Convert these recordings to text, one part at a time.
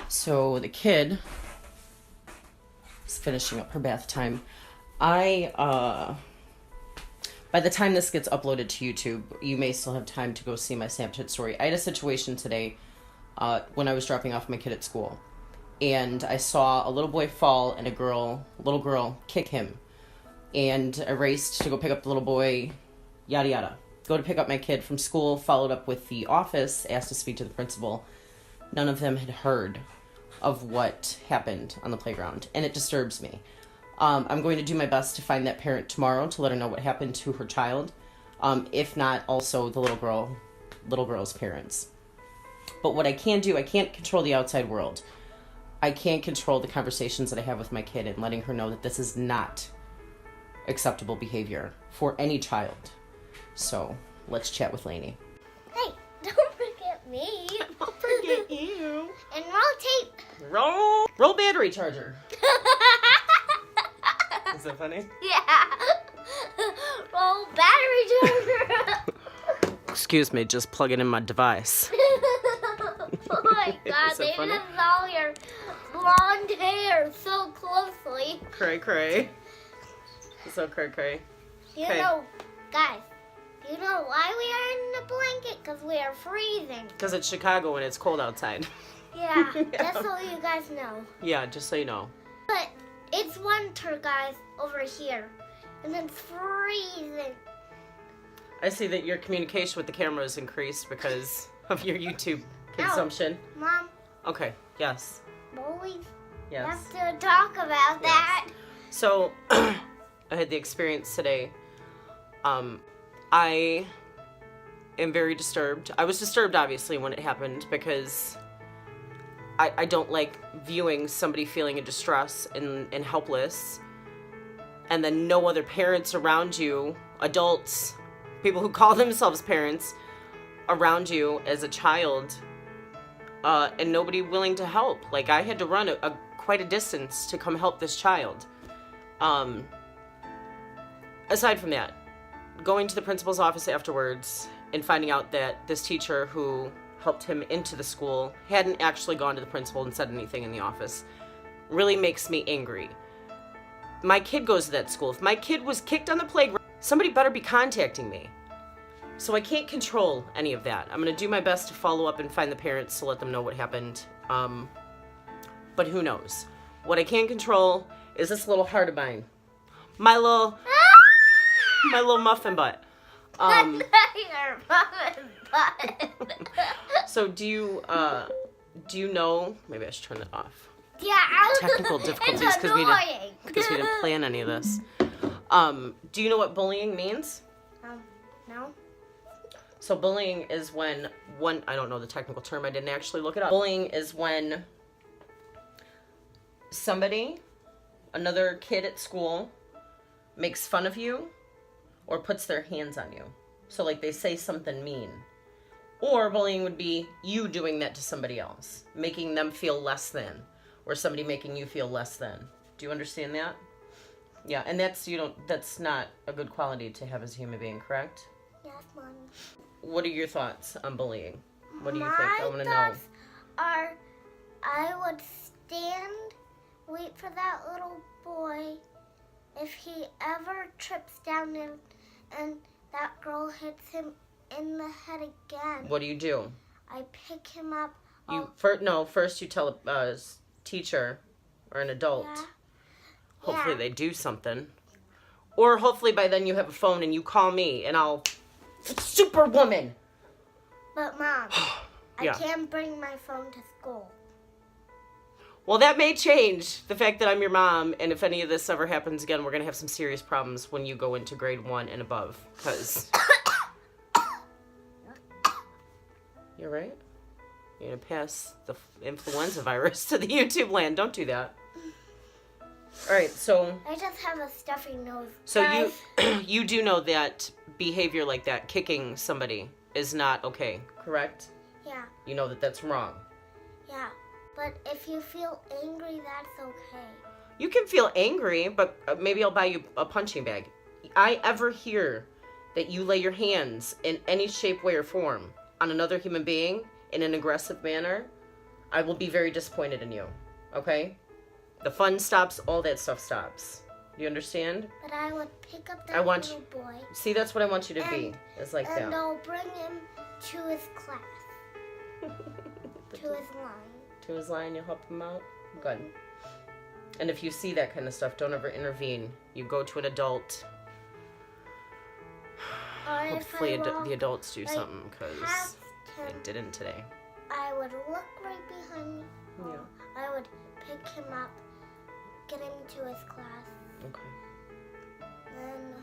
So the kid is finishing up her bath time. By the time this gets uploaded to YouTube, you may still have time to go see my Snapchat story. I had a situation today when I was dropping off my kid at school. And I saw a little boy fall and a little girl kick him. And I raced to go pick up the little boy, yada yada. Go to pick up my kid from school, followed up with the office, asked to speak to the principal. None of them had heard of what happened on the playground, and it disturbs me. I'm going to do my best to find that parent tomorrow to let her know what happened to her child. If not, also the little girl's parents. But what I can do, I can't control the outside world. I can't control the conversations that I have with my kid and letting her know that this is not acceptable behavior for any child. So let's chat with Lanie. Hey, don't forget me. I'll forget you. And roll tape. Roll battery charger. Is that funny? Yeah. Roll battery charger. Excuse me, just plugging in my device. Oh my God, they just saw your blonde hair so closely. Cray. So cray. You know, guys, you know why we are in the blanket? Because we are freezing. Because it's Chicago and it's cold outside. Yeah, just so you guys know. Yeah, just so you know. But it's winter, guys, over here. And it's freezing. I see that your communication with the camera has increased because of your YouTube consumption. Ow. Mom. Okay, yes. Boys. Yes. We have to talk about that. So, I had the experience today. I am very disturbed. I was disturbed, obviously, when it happened because I don't like viewing somebody feeling in distress and helpless, and then no other parents around you, adults, people who call themselves parents, around you as a child, and nobody willing to help. Like, I had to run quite a distance to come help this child. Aside from that, going to the principal's office afterwards and finding out that this teacher who helped him into the school hadn't actually gone to the principal and said anything in the office really makes me angry. My kid goes to that school. If my kid was kicked on the playground, somebody better be contacting me. So I can't control any of that. I'm going to do my best to follow up and find the parents to let them know what happened. But who knows? What I can control is this little heart of mine. My little muffin butt. Your muffin butt. So do you know, maybe I should turn it off. Yeah, Technical difficulties because we didn't plan any of this. Do you know what bullying means? No. So bullying is when I don't know the technical term, I didn't actually look it up. Bullying is when another kid at school, makes fun of you or puts their hands on you. So like they say something mean. Or bullying would be you doing that to somebody else, making them feel less than, or somebody making you feel less than. Do you understand that? Yeah, and that's not a good quality to have as a human being, correct? Yes, Mom. What are your thoughts on bullying? What do you think? I want to know. My thoughts are, I would wait for that little boy. If he ever trips down and that girl hits him in the head again. What do you do? I pick him up. First you tell a teacher or an adult. Yeah. Hopefully they do something. Or hopefully by then you have a phone and you call me and I'll... Superwoman! But Mom, Yeah. I can't bring my phone to school. Well, that may change the fact that I'm your mom, and if any of this ever happens again, we're going to have some serious problems when you go into grade 1 and above, because... You're right. You're going to pass the influenza virus to the YouTube land. Don't do that. All right, so... I just have a stuffy nose. So guys. you do know that behavior like that, kicking somebody, is not okay, correct? Yeah. You know that that's wrong. Yeah. But if you feel angry, that's okay. You can feel angry, but maybe I'll buy you a punching bag. I ever hear that you lay your hands in any shape, way, or form on another human being in an aggressive manner, I will be very disappointed in you. Okay? The fun stops, all that stuff stops. You understand? But I would pick up that little boy. See, that's what I want you to be. It's like that. And I'll bring him to his class. To his line. To his line, you'll help him out? Good. And if you see that kind of stuff, don't ever intervene. You go to an adult. Hopefully the adults do something, because they didn't today. I would look right behind me. Yeah. I would pick him up, get him to his class. Okay. Then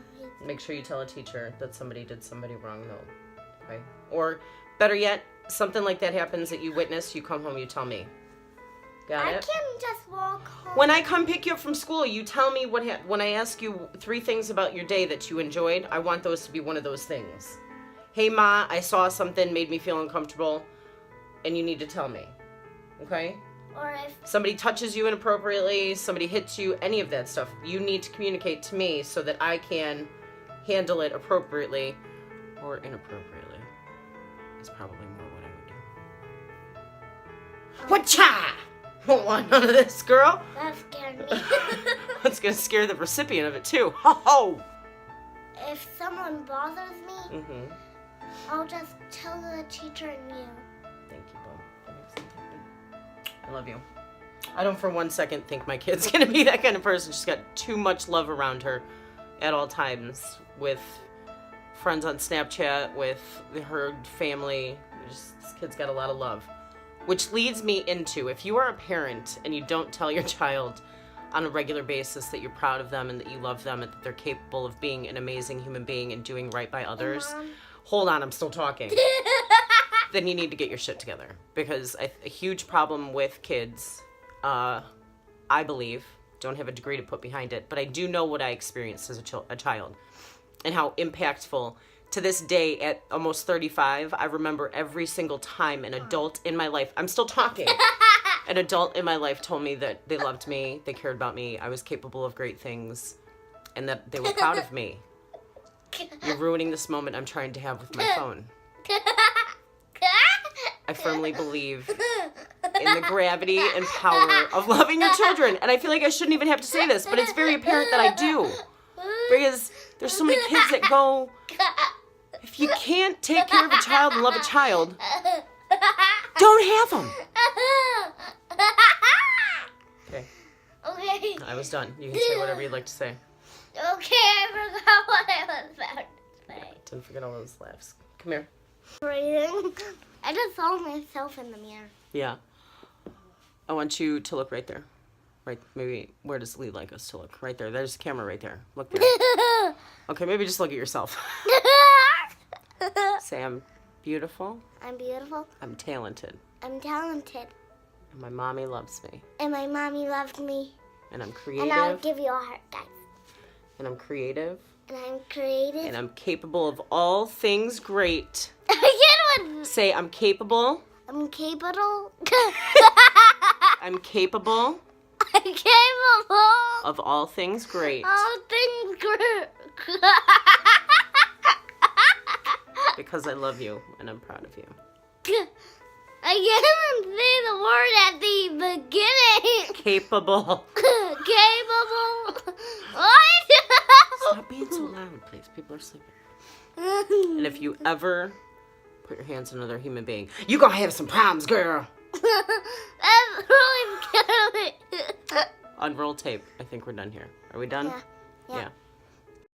make sure you tell a teacher that somebody did somebody wrong, though. Okay? Or, better yet, something like that happens that you witness, you come home, you tell me. Got it? I can't just walk home. When I come pick you up from school, you tell me when I ask you 3 things about your day that you enjoyed, I want those to be one of those things. Hey, Ma, I saw something, made me feel uncomfortable, and you need to tell me. Okay? Or if somebody touches you inappropriately, somebody hits you, any of that stuff, you need to communicate to me so that I can handle it appropriately or inappropriately. Is probably more what I would do. Whatcha! Won't want none of this, girl. That scared me. That's gonna scare the recipient of it too. Ho ho! If someone bothers me, I'll just tell the teacher and you. Thank you, Bo. I love you. I don't for 1 second think my kid's gonna be that kind of person. She's got too much love around her at all times, with friends on Snapchat, with her family. This kid's got a lot of love. Which leads me into, if you are a parent and you don't tell your child on a regular basis that you're proud of them and that you love them and that they're capable of being an amazing human being and doing right by others, hold on, I'm still talking. Then you need to get your shit together. Because a huge problem with kids, I believe, don't have a degree to put behind it, but I do know what I experienced as a child and how impactful. To this day, at almost 35, I remember every single time an adult in my life, I'm still talking, an adult in my life told me that they loved me, they cared about me, I was capable of great things, and that they were proud of me. You're ruining this moment I'm trying to have with my phone. I firmly believe in the gravity and power of loving your children. And I feel like I shouldn't even have to say this, but it's very apparent that I do. Because there's so many kids that go, if you can't take care of a child and love a child, don't have them. Okay. Okay. I was done. You can say whatever you'd like to say. Okay, I forgot what I was about to say. Didn't forget all those laughs. Come here. Breathing. I just saw myself in the mirror. Yeah. I want you to look right there. Right, maybe, where does Lee like us to look? Right there. There's the camera right there. Look there. Okay, maybe just look at yourself. Say, I'm beautiful. I'm beautiful. I'm talented. I'm talented. And my mommy loves me. And my mommy loved me. And I'm creative. And I'll give you a heart, guys. And I'm creative. And I'm creative. And I'm capable of all things great. Again, say, I'm capable. I'm capable. I'm capable. I'm capable. Of all things great. All things great. Because I love you and I'm proud of you. I can't say the word at the beginning. Capable. Capable. What? Stop being so loud, please. People are sleeping. And if you ever put your hands on another human being, you gonna have some problems, girl. That's really scary. On roll tape, I think we're done here. Are we done? Yeah. Yeah.